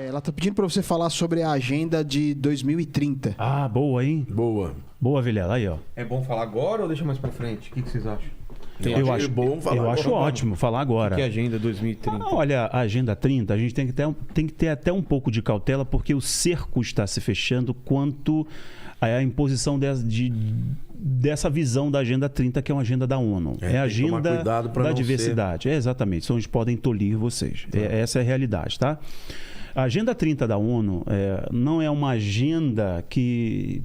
Ela tá pedindo para você falar sobre a agenda de 2030. Ah, boa, hein? Boa. Boa, Vilela. Aí, ó. É bom falar agora ou deixa mais pra frente? O que vocês acham? Eu acho bom falar eu acho agora. ótimo falar agora. O que é Agenda 2030? Ah, olha, a Agenda 30, a gente tem que ter até um pouco de cautela, porque o cerco está se fechando quanto à imposição dessa visão da Agenda 30, que é uma agenda da ONU. É a agenda da diversidade. É, exatamente, são onde podem tolir vocês. Essa é a realidade, tá? A Agenda 30 da ONU não é uma agenda que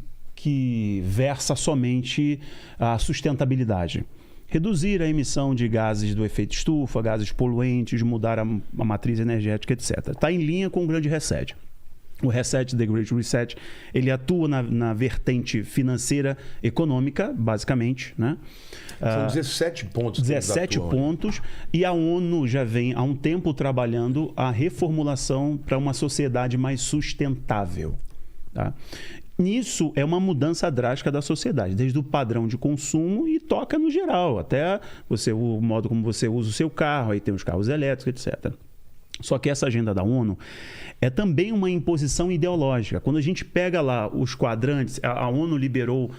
versa somente a sustentabilidade. Reduzir a emissão de gases do efeito estufa, gases poluentes, mudar a matriz energética, etc. Está em linha com o Grande Reset. O Reset, The Great Reset, ele atua na vertente financeira econômica, basicamente, né? São 17 pontos. 17 pontos. E a ONU já vem há um tempo trabalhando a reformulação para uma sociedade mais sustentável. Tá? Isso é uma mudança drástica da sociedade, desde o padrão de consumo e toca no geral, até o modo como você usa o seu carro, aí tem os carros elétricos, etc. Só que essa agenda da ONU é também uma imposição ideológica. Quando a gente pega lá os quadrantes, a ONU liberou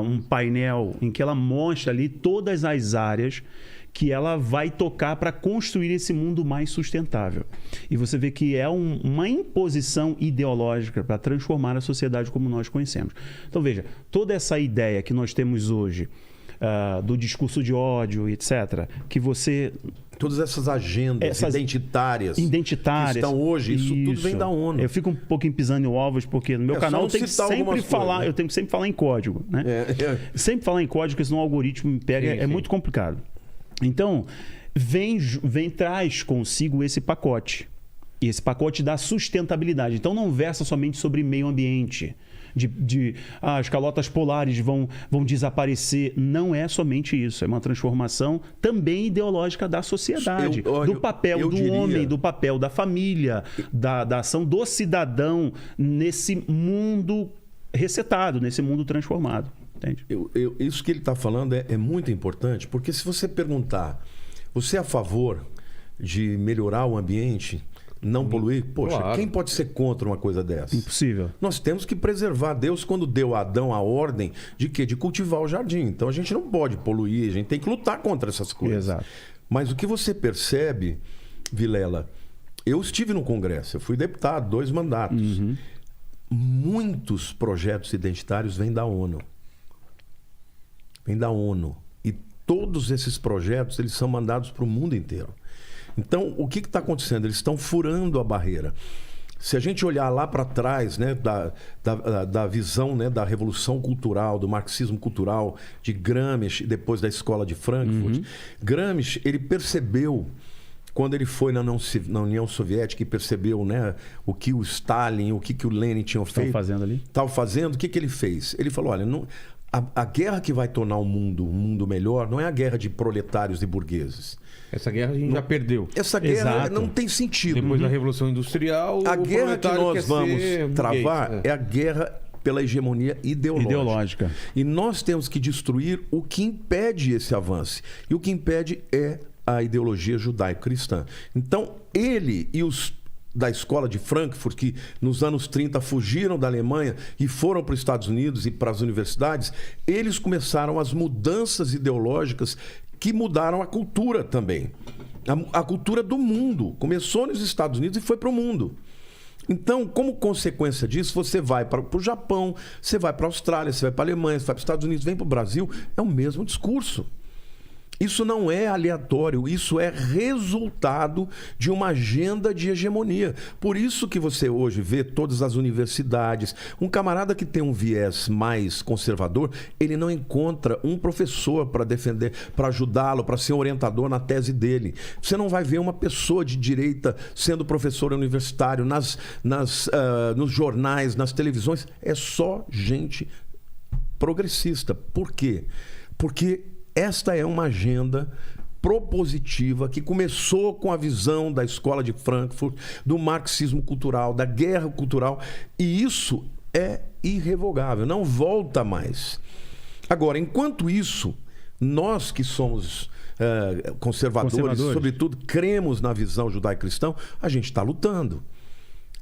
um painel em que ela mostra ali todas as áreas que ela vai tocar para construir esse mundo mais sustentável. E você vê que é uma imposição ideológica para transformar a sociedade como nós conhecemos. Então, veja, toda essa ideia que nós temos hoje, do discurso de ódio, etc., que você... Todas essas agendas identitárias que estão hoje, isso tudo vem da ONU. Eu fico um pouquinho pisando em ovos, porque no meu canal eu tenho que sempre falar, eu tenho que sempre falar em código, né? Sempre falar em código, porque senão o algoritmo me pega, é muito complicado. Então, traz consigo esse pacote. E esse pacote da sustentabilidade. Então, não versa somente sobre meio ambiente. As calotas polares vão desaparecer. Não é somente isso. É uma transformação também ideológica da sociedade. Do papel do homem, do papel da família, da ação do cidadão nesse mundo resetado, nesse mundo transformado. Entende? Isso que ele está falando é muito importante, porque se você perguntar, você é a favor de melhorar o ambiente, não poluir? Poxa, claro. Quem pode ser contra uma coisa dessa? Impossível. Nós temos que preservar. Deus, quando deu a Adão a ordem de quê? De cultivar o jardim. Então a gente não pode poluir, a gente tem que lutar contra essas coisas. Exato. Mas o que você percebe, Vilela, eu estive no Congresso, eu fui deputado, 2 mandatos. Uhum. Muitos projetos identitários vêm da ONU. Vem da ONU. E todos esses projetos, eles são mandados para o mundo inteiro. Então, o que está acontecendo? Eles estão furando a barreira. Se a gente olhar lá para trás, né, da visão, né, da revolução cultural, do marxismo cultural, de Gramsci, depois da escola de Frankfurt, Gramsci, ele percebeu, quando ele foi na União Soviética e percebeu, né, o que o Stalin, o que o Lenin tinham feito. Estavam fazendo, o que ele fez? Ele falou, olha, a guerra que vai tornar um mundo melhor não é a guerra de proletários e burgueses. Essa guerra a gente já perdeu. Essa guerra não tem sentido. Depois da Revolução Industrial, a guerra que nós vamos travar é a guerra pela hegemonia ideológica. E nós temos que destruir o que impede esse avanço. E o que impede é a ideologia judaico-cristã. Então, ele e os da escola de Frankfurt, que nos anos 30 fugiram da Alemanha e foram para os Estados Unidos e para as universidades, eles começaram as mudanças ideológicas que mudaram a cultura também. A cultura do mundo. Começou nos Estados Unidos e foi para o mundo. Então, como consequência disso, você vai para o Japão, você vai para a Austrália, você vai para a Alemanha, você vai para os Estados Unidos, vem para o Brasil, é o mesmo discurso. Isso não é aleatório, isso é resultado de uma agenda de hegemonia. Por isso que você hoje vê todas as universidades. Um camarada que tem um viés mais conservador, ele não encontra um professor para defender, para ajudá-lo, para ser orientador na tese dele. Você não vai ver uma pessoa de direita sendo professor universitário nos jornais, nas televisões. É só gente progressista. Por quê? Porque esta é uma agenda propositiva que começou com a visão da escola de Frankfurt, do marxismo cultural, da guerra cultural, e isso é irrevogável, não volta mais. Agora, enquanto isso, nós que somos conservadores, sobretudo cremos na visão judaico-cristã, a gente está lutando.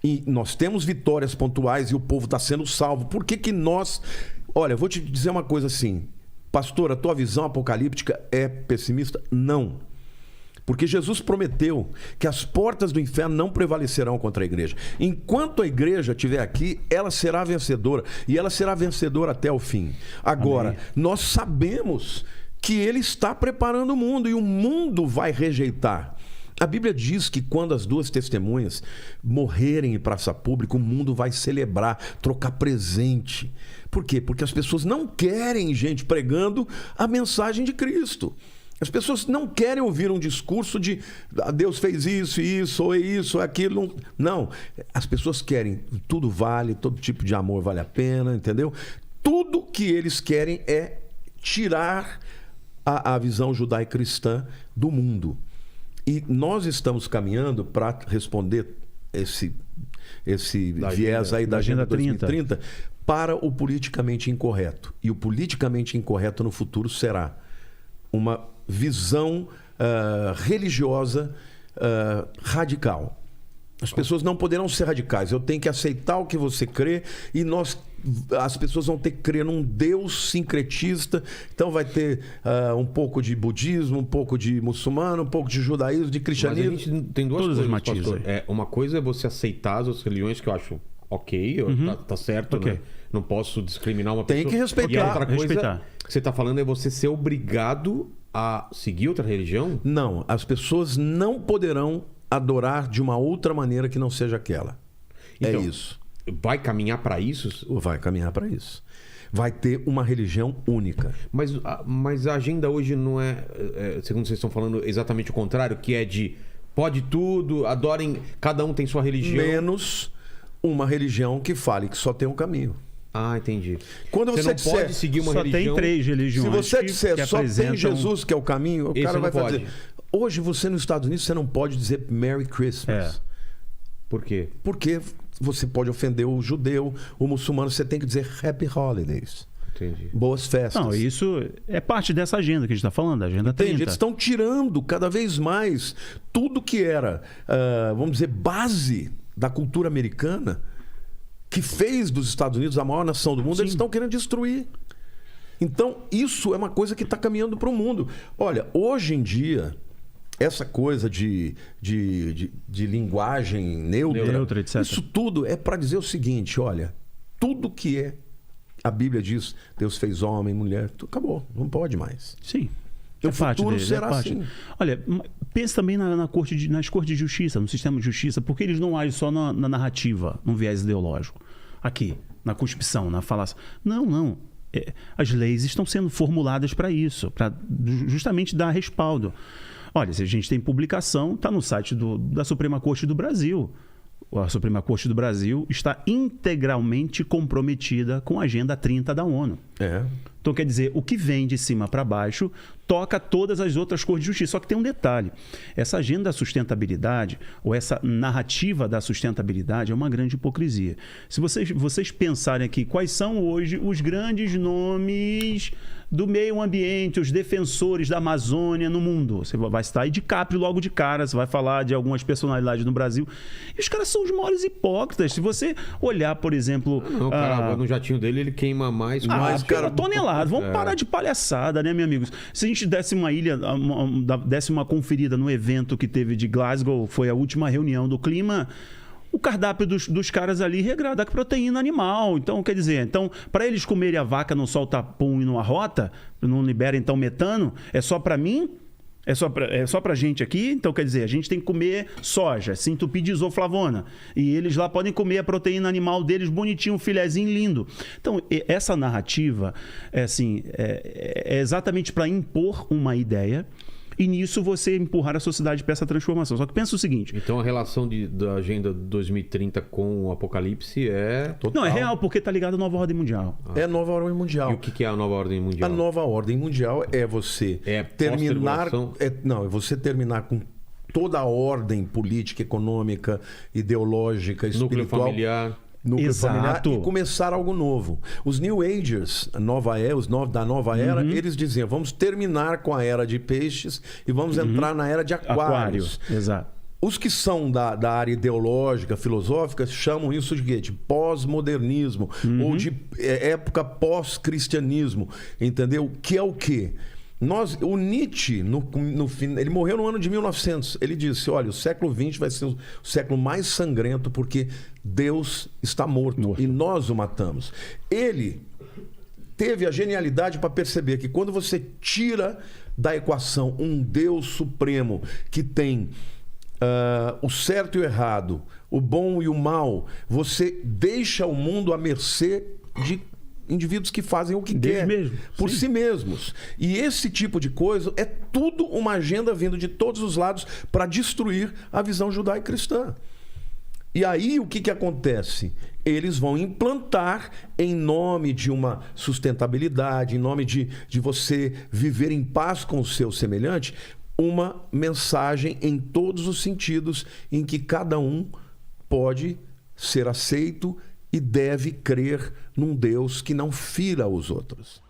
e nós temos vitórias pontuais e o povo está sendo salvo, por que nós... Olha, eu vou te dizer uma coisa assim, pastor, a tua visão apocalíptica é pessimista? Não. Porque Jesus prometeu que as portas do inferno não prevalecerão contra a igreja. Enquanto a igreja estiver aqui, ela será vencedora. E ela será vencedora até o fim. Agora, amém, nós sabemos que ele está preparando o mundo e o mundo vai rejeitar. A Bíblia diz que quando as duas testemunhas morrerem em praça pública, o mundo vai celebrar, trocar presente. Por quê? Porque as pessoas não querem gente pregando a mensagem de Cristo. As pessoas não querem ouvir um discurso de Deus fez isso, ou aquilo. Não. As pessoas querem, tudo vale, todo tipo de amor vale a pena, entendeu? Tudo que eles querem é tirar a visão judaico-cristã do mundo. E nós estamos caminhando para responder esse viés aí da Agenda 2030 para o politicamente incorreto. E o politicamente incorreto no futuro será uma visão religiosa radical. As pessoas não poderão ser radicais. Eu tenho que aceitar o que você crê e as pessoas vão ter que crer num Deus sincretista. Então vai ter um pouco de budismo, um pouco de muçulmano, um pouco de judaísmo, de cristianismo. Mas a gente tem duas coisas, pastor. Uma coisa é você aceitar as outras religiões, que eu acho ok, tá certo, okay, né? Não posso discriminar uma pessoa. Tem que respeitar. E a outra coisa que você está falando é você ser obrigado a seguir outra religião? Não, as pessoas não poderão adorar de uma outra maneira que não seja aquela. Então, é isso. Vai caminhar para isso? Vai caminhar para isso. Vai ter uma religião única. Mas a agenda hoje não é, segundo vocês estão falando, exatamente o contrário, que é de pode tudo, adorem, cada um tem sua religião. Menos uma religião que fale que só tem um caminho. Ah, entendi. Quando você não pode seguir uma religião... Só tem 3 religiões. Se você disser só tem Jesus que é o caminho, o cara vai fazer... Hoje você nos Estados Unidos, você não pode dizer Merry Christmas. Por quê? Porque você pode ofender o judeu, o muçulmano, você tem que dizer Happy Holidays. Entendi. Boas festas. Não, isso é parte dessa agenda que a gente está falando, a Agenda 30. Eles estão tirando cada vez mais tudo que era, vamos dizer, base da cultura americana, que fez dos Estados Unidos a maior nação do mundo. Sim. Eles estão querendo destruir. Então, isso é uma coisa que está caminhando para o mundo. Olha, hoje em dia, essa coisa de linguagem neutra, etc. Isso tudo é para dizer o seguinte, olha, tudo que a Bíblia diz, Deus fez homem, mulher, tudo acabou, não pode mais. Sim. O futuro será assim. Olha, pensa também nas cortes de justiça, no sistema de justiça, porque eles não agem só na narrativa, num viés ideológico. Aqui, na conspiração, na falácia. Não. As leis estão sendo formuladas para isso, para justamente dar respaldo. Olha, se a gente tem publicação, está no site da Suprema Corte do Brasil. A Suprema Corte do Brasil está integralmente comprometida com a Agenda 30 da ONU. Então, quer dizer, o que vem de cima para baixo toca todas as outras cortes de justiça. Só que tem um detalhe. Essa agenda da sustentabilidade, ou essa narrativa da sustentabilidade, é uma grande hipocrisia. Se vocês pensarem aqui, quais são hoje os grandes nomes do meio ambiente, os defensores da Amazônia no mundo? Você vai estar aí de DiCaprio logo de cara, você vai falar de algumas personalidades no Brasil. E os caras são os maiores hipócritas. Se você olhar, por exemplo... Cara, no jatinho dele, ele queima mais... cara, tonelada. Vamos parar de palhaçada, né, meus amigos? Se a gente desse desse uma conferida no evento que teve de Glasgow, foi a última reunião do clima, o cardápio dos caras ali regrada com proteína animal. Então, quer dizer, para eles comerem a vaca não solta pum e não arrota, não libera então metano, é só para mim? É só pra gente aqui? Então, quer dizer, a gente tem que comer soja, se entupir de isoflavona. E eles lá podem comer a proteína animal deles bonitinho, um filezinho lindo. Então, essa narrativa é exatamente para impor uma ideia e nisso você empurrar a sociedade para essa transformação. Só que pensa o seguinte... Então, a relação da Agenda 2030 com o Apocalipse é total? Não, é real, porque está ligado à nova ordem mundial. É a nova ordem mundial. E o que é a nova ordem mundial? A nova ordem mundial é você terminar... é você terminar com toda a ordem política, econômica, ideológica, espiritual... Núcleo familiar... familiar e começar algo novo. Os New Agers, da nova era, eles diziam, vamos terminar com a era de peixes e vamos entrar na era de aquários. Exato. Os que são da área ideológica, filosófica, chamam isso de quê? De pós-modernismo, ou de época pós-cristianismo, entendeu? Que é o quê? O Nietzsche, ele morreu no ano de 1900. Ele disse, olha, o século XX vai ser o século mais sangrento porque Deus está morto e nós o matamos. Ele teve a genialidade para perceber que quando você tira da equação um Deus supremo que tem o certo e o errado, o bom e o mal, você deixa o mundo à mercê de indivíduos que fazem o que querem por si mesmos. E esse tipo de coisa é tudo uma agenda vindo de todos os lados para destruir a visão judaico-cristã. E aí o que acontece? Eles vão implantar, em nome de uma sustentabilidade, em nome de você viver em paz com o seu semelhante, uma mensagem em todos os sentidos em que cada um pode ser aceito e deve crer num Deus que não fira os outros.